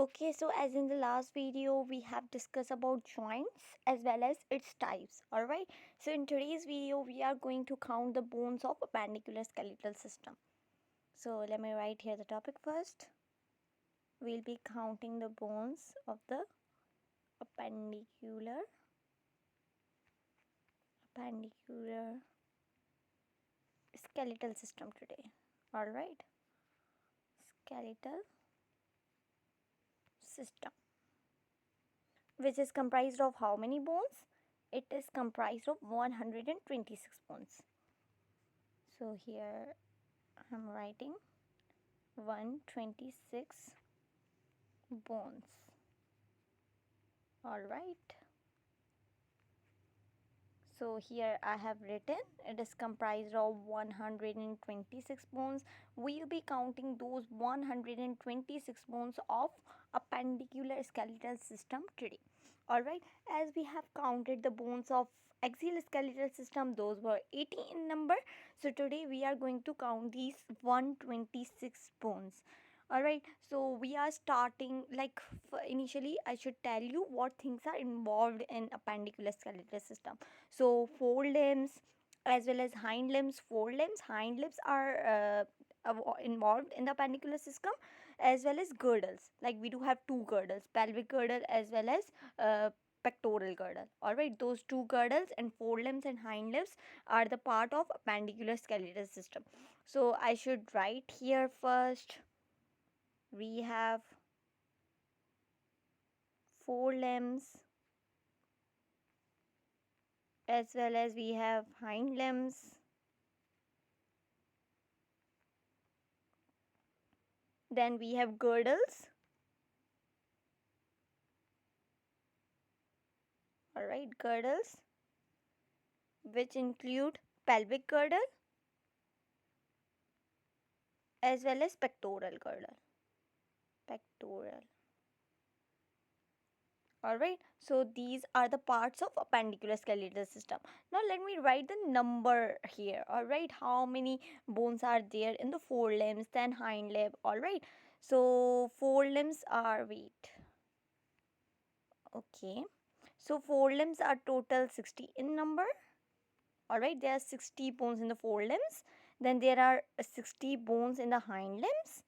Okay, so as in the last video, we have discussed about joints as well as its types. Alright, so in today's video, we are going to count the bones of appendicular skeletal system. So let me write here the topic first. We'll be counting the bones of the appendicular skeletal system today. Alright, skeletal system, which is comprised of how many bones? It is comprised of 126 bones. So here I'm writing 126 bones. Alright. So here I have written it is comprised of 126 bones. We'll be counting those 126 bones of appendicular skeletal system today. Alright, as we have counted the bones of axial skeletal system, those were 80 in number. So today we are going to count these 126 bones. Alright, so we are starting like initially I should tell you what things are involved in appendicular skeletal system. So forelimbs as well as hind limbs. Forelimbs, hind limbs are involved in the appendicular system, as well as girdles. Like we do have two girdles, pelvic girdle as well as pectoral girdle. Alright, those two girdles and forelimbs and hind limbs are the part of appendicular skeletal system. So I should write here first. We have forelimbs as well as we have hind limbs. Then we have girdles. Alright, girdles, which include pelvic girdle as well as pectoral girdle. Pectoral. Alright, so these are the parts of appendicular skeletal system. Now let me write the number here. Alright, how many bones are there in the forelimbs, then hind limb. Alright, so forelimbs are, wait, okay, so forelimbs are total 60 in number. Alright, there are 60 bones in the forelimbs. Then there are 60 bones in the hind limbs.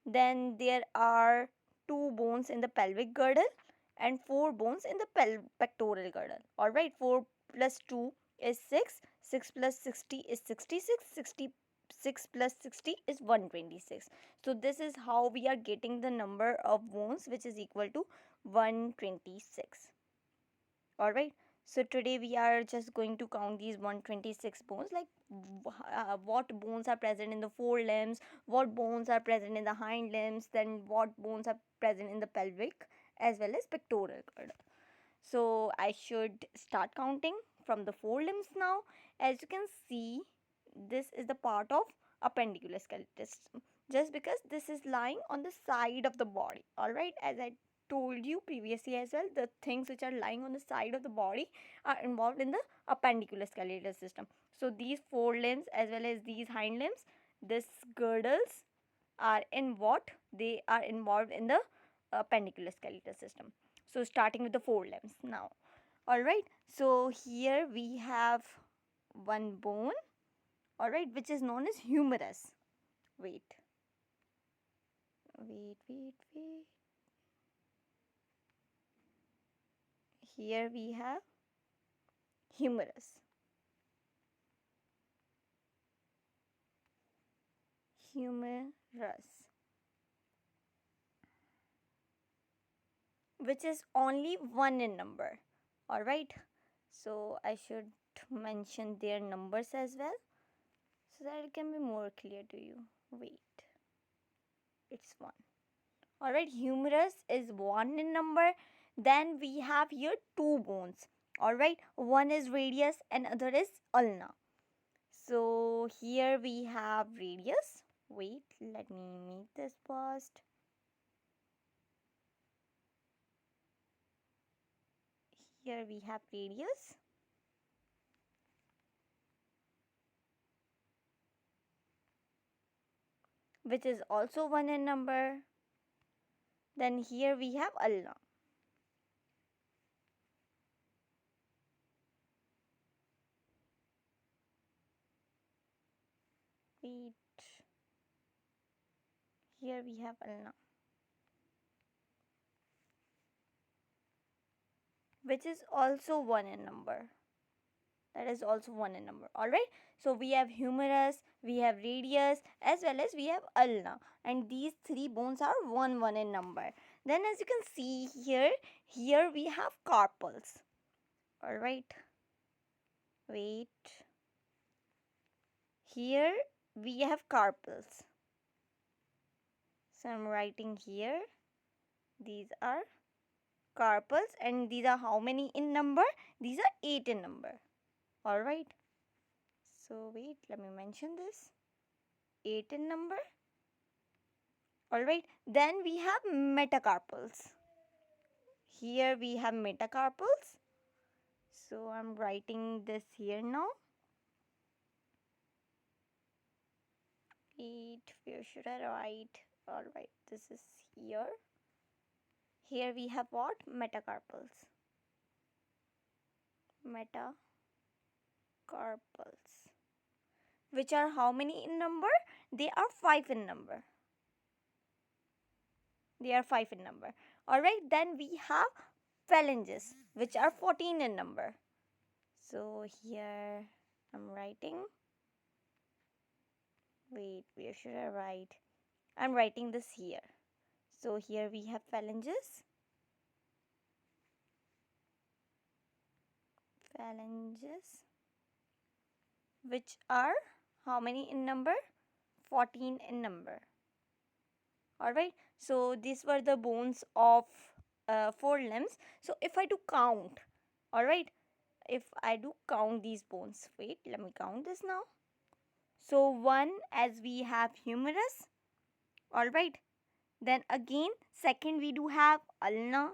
Then there are 2 bones in the pelvic girdle and 4 bones in the pectoral girdle. Alright, 4 plus 2 is 6. 6 plus 60 is 66. 66 plus 60 is 126. So this is how we are getting the number of bones, which is equal to 126. Alright, so today we are just going to count these 126 bones, like what bones are present in the forelimbs, what bones are present in the hind limbs, then what bones are present in the pelvic as well as pectoral girdle. So I should start counting from the forelimbs now. As you can see, this is the part of appendicular skeletal system, just because this is lying on the side of the body. Alright, as I told you previously as well, the things which are lying on the side of the body are involved in the appendicular skeletal system. So these forelimbs as well as these hind limbs, these girdles are in what? They are involved in the appendicular skeletal system. So starting with the forelimbs now. Alright, so here we have one bone, alright, which is known as humerus. Wait. Here we have humerus. Humerus, which is only 1 in number. Alright, so I should mention their numbers as well, so that it can be more clear to you. Wait, it's 1. Alright, humerus is 1 in number. Then we have here 2 bones. Alright, one is radius and other is ulna. So here we have radius. Wait, let me make this first. Here we have radius. Which is also 1 in number. Then here we have ulna. Wait. Here we have ulna, which is also 1 in number. That is also 1 in number. Alright. So we have humerus, we have radius, as well as we have ulna. And these 3 bones are 1 in number. Then as you can see here we have carpals. Alright. Wait. Here we have carpals. So I'm writing here. These are carpals, and these are how many in number? These are 8 in number. Alright. So wait, let me mention this. 8 in number. Alright. Then we have metacarpals. Here we have metacarpals. So I'm writing this here now. Wait, where should I write? Alright, this is here. Here we have what? Metacarpals. Metacarpals. Which are how many in number? They are 5 in number. They are 5 in number. Alright, then we have phalanges, which are 14 in number. So here I'm writing. Wait, where should I write? I'm writing this here. So here we have phalanges. Phalanges, which are how many in number? 14 in number. Alright, so these were the bones of 4 limbs. So if I do count, alright, if I do count these bones, wait, let me count this now. So 1, as we have humerus, alright. Then again, second we do have ulna,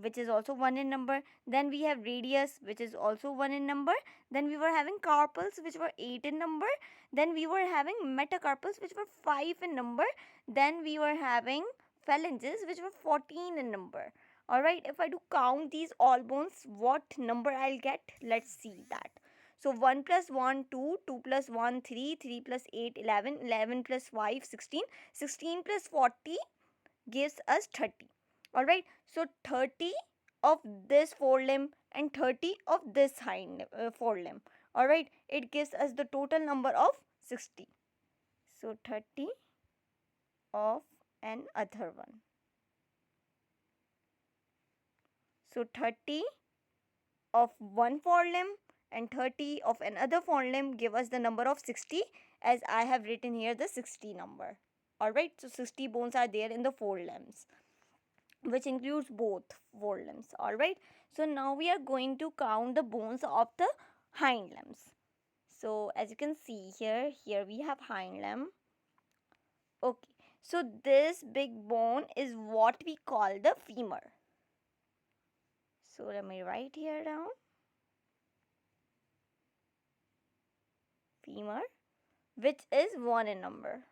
which is also 1 in number. Then we have radius, which is also 1 in number. Then we were having carpals, which were 8 in number. Then we were having metacarpals, which were 5 in number. Then we were having phalanges, which were 14 in number. Alright, if I do count these all bones, what number I'll get? Let's see that. So 1 plus 1, 2, 2 plus 1, 3, 3 plus 8, 11, 11 plus 5, 16, 16 plus 40 gives us 30. Alright, so 30 of this forelimb and 30 of this hind forelimb. Alright, it gives us the total number of 60. So 30 of another one. So 30 of one forelimb and 30 of another forelimb give us the number of 60, as I have written here the 60 number. Alright, so 60 bones are there in the forelimbs, which includes both forelimbs. Alright, so now we are going to count the bones of the hind limbs. So as you can see here we have hind limb. Okay, so this big bone is what we call the femur. So let me write here down. Femur, which is 1 in number.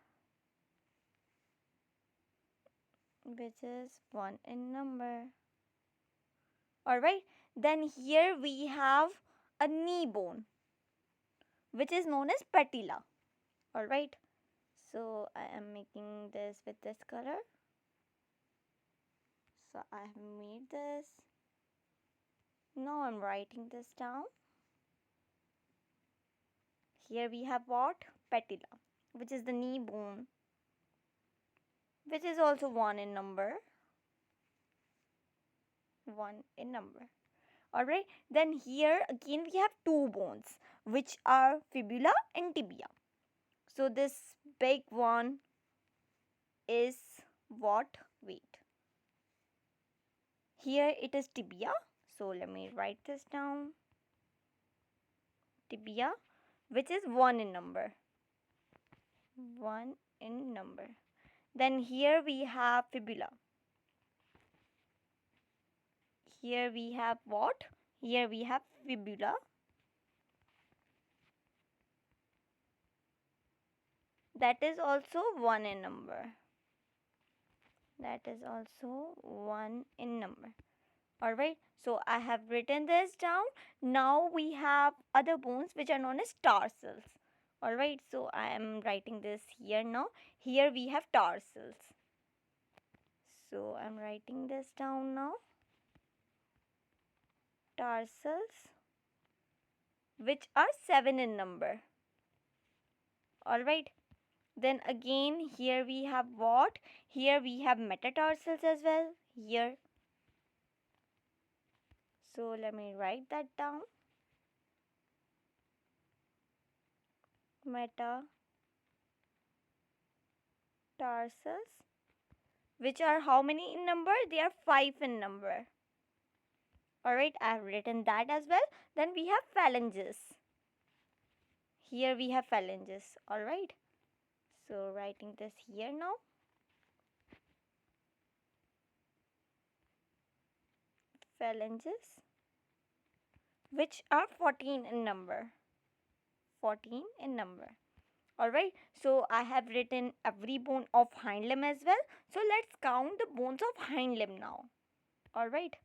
Which is 1 in number. Alright, then here we have a knee bone, which is known as patella. Alright, so I am making this with this color. So I have made this. Now I'm writing this down. Here we have what? Patella, which is the knee bone, which is also 1 in number. 1 in number. Alright, then here again we have 2 bones, which are fibula and tibia. So this big one is what? Wait. Here it is tibia. So let me write this down. Tibia, which is 1 in number. 1 in number. Then here we have fibula. Here we have what? Here we have fibula. That is also 1 in number. that is also 1 in number. Alright, so I have written this down. Now we have other bones which are known as tarsals. Alright, so I am writing this here now. Here we have tarsals. So I'm writing this down now. Tarsals, which are 7 in number. Alright, then again here we have what? Here we have metatarsals as well. Here. So let me write that down. Metatarsals, which are how many in number? They are 5 in number. Alright, I have written that as well. Then we have phalanges. Here we have phalanges. Alright, so writing this here now. Phalanges, which are 14 in number. 14 in number. Alright, so I have written every bone of hind limb as well. So let's count the bones of hind limb now. Alright,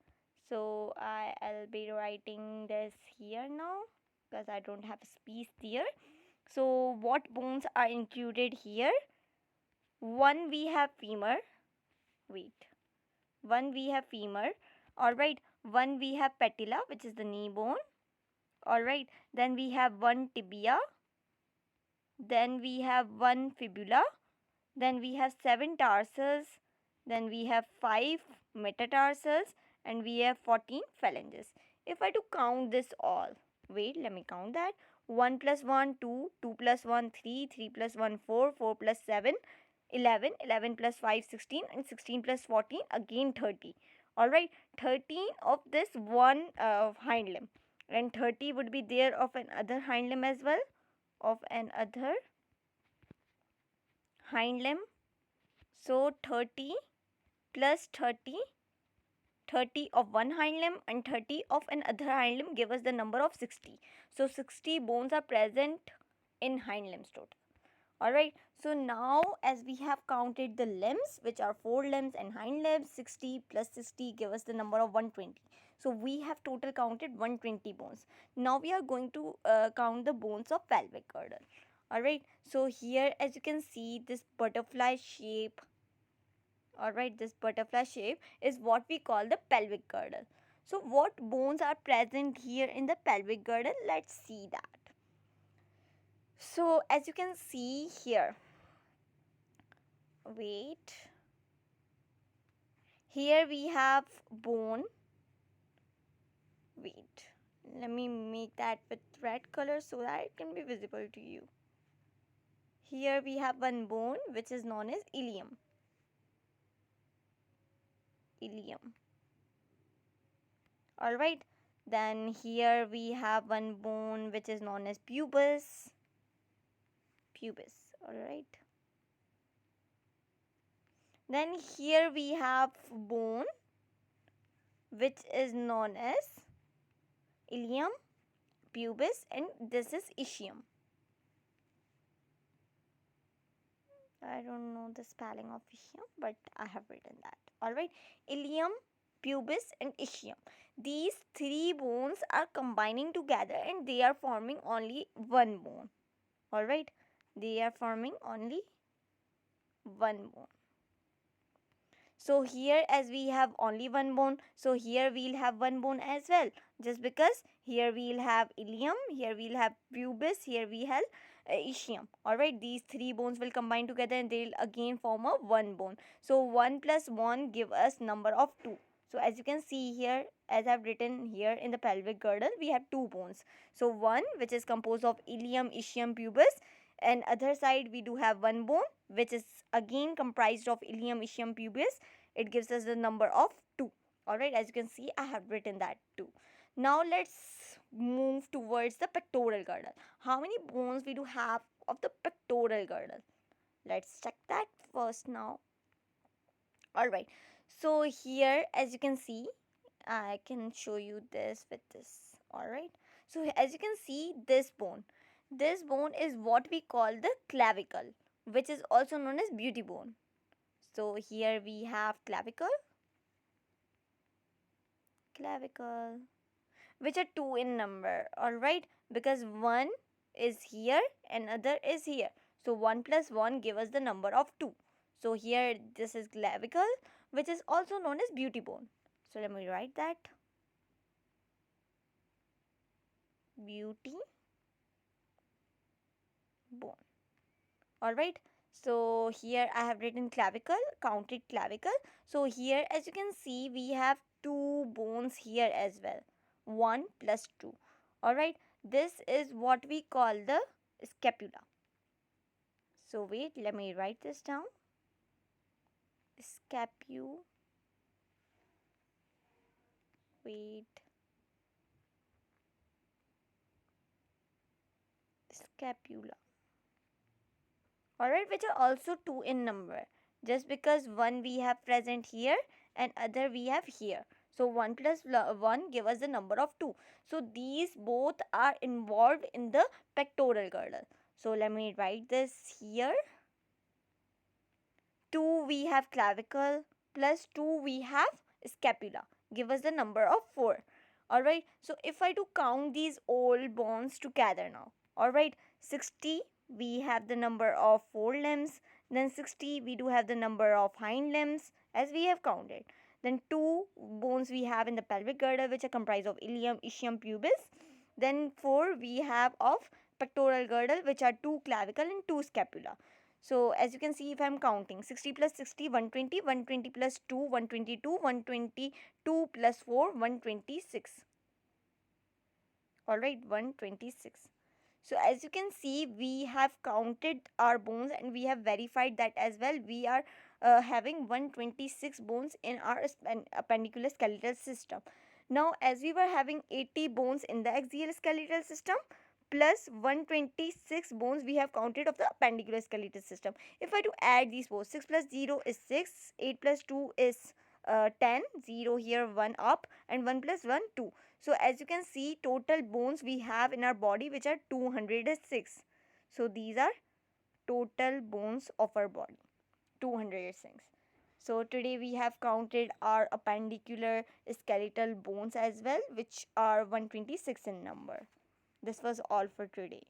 so I'll be writing this here now because I don't have space there. So what bones are included here? One we have femur. Wait. One we have femur. Alright, one we have patella, which is the knee bone. Alright, then we have one tibia. Then we have one fibula. Then we have 7 tarsals. Then we have 5 metatarsals. And we have 14 phalanges. If I do count this all, wait, let me count that. 1 plus 1, 2, 2 plus 1, 3, 3 plus 1, 4, 4 plus 7, 11, 11 plus 5, 16, and 16 plus 14, again 30. Alright, 13 of this one hind limb. And 30 would be there of another hind limb as well. Of another hind limb. So 30 plus 30, 30 of one hind limb and 30 of another hind limb give us the number of 60. So 60 bones are present in hind limbs total. Alright, so now as we have counted the limbs, which are forelimbs and hind limbs, 60 plus 60 give us the number of 120. So we have total counted 120 bones. Now we are going to count the bones of pelvic girdle. Alright, so here as you can see, this butterfly shape, alright, this butterfly shape is what we call the pelvic girdle. So what bones are present here in the pelvic girdle? Let's see that. So as you can see here, wait, here we have bone. Wait, let me make that with red color so that it can be visible to you. Here we have one bone which is known as ilium. Ilium. Alright, then here we have one bone which is known as pubis. Pubis, alright. Then here we have bone which is known as ilium, pubis, and this is ischium. I don't know the spelling of ischium, but I have written that. Alright, ilium, pubis, and ischium. These 3 bones are combining together and they are forming only one bone. Alright, they are forming only one bone. So here as we have only one bone, so here we'll have one bone as well. Just because here we'll have ilium, here we'll have pubis, here we have ischium. Alright, these 3 bones will combine together and they'll again form a one bone. So 1 plus 1 give us number of 2. So as you can see here, as I've written here in the pelvic girdle, we have 2 bones. So 1 which is composed of ilium, ischium, pubis, and other side we do have one bone which is again comprised of ilium, ischium, pubis. It gives us the number of 2. Alright, as you can see, I have written that 2. Now let's move towards the pectoral girdle. How many bones we do have of the pectoral girdle? Let's check that first now. Alright, so here as you can see, I can show you this with this. Alright, so as you can see, this bone is what we call the clavicle, which is also known as beauty bone. So here we have clavicle, which are 2 in number, alright, because one is here and other is here. So 1 plus 1 give us the number of 2. So here this is clavicle, which is also known as beauty bone. So let me write that. Beauty bone. Alright. So here I have written clavicle, counted clavicle. So here as you can see we have 2 bones here as well. 1 plus 2. Alright. This is what we call the scapula. So wait, let me write this down. Wait. Scapula. Alright, which are also 2 in number. Just because one we have present here and other we have here. So 1 plus 1 give us the number of 2. So these both are involved in the pectoral girdle. So let me write this here. 2 we have clavicle plus 2 we have scapula. Give us the number of 4. Alright, so if I do count these all bones together now. Alright, 60 we have the number of forelimbs, then 60 we do have the number of hind limbs as we have counted. Then 2 bones we have in the pelvic girdle, which are comprised of ilium, ischium, pubis. Then 4 we have of pectoral girdle, which are 2 clavicle and 2 scapula. So as you can see, if I am counting 60 plus 60, 120, 120 plus 2, 122, 122 plus 4, 126. Alright, 126. So as you can see, we have counted our bones and we have verified that as well. We are having 126 bones in our appendicular skeletal system. Now as we were having 80 bones in the axial skeletal system plus 126 bones we have counted of the appendicular skeletal system. If I do add these bones, 6 plus 0 is 6, 8 plus 2 is 10, 0 here, 1 up, and 1 plus 1, 2. So as you can see, total bones we have in our body, which are 206. So these are total bones of our body, 206. So today we have counted our appendicular skeletal bones as well, which are 126 in number. This was all for today.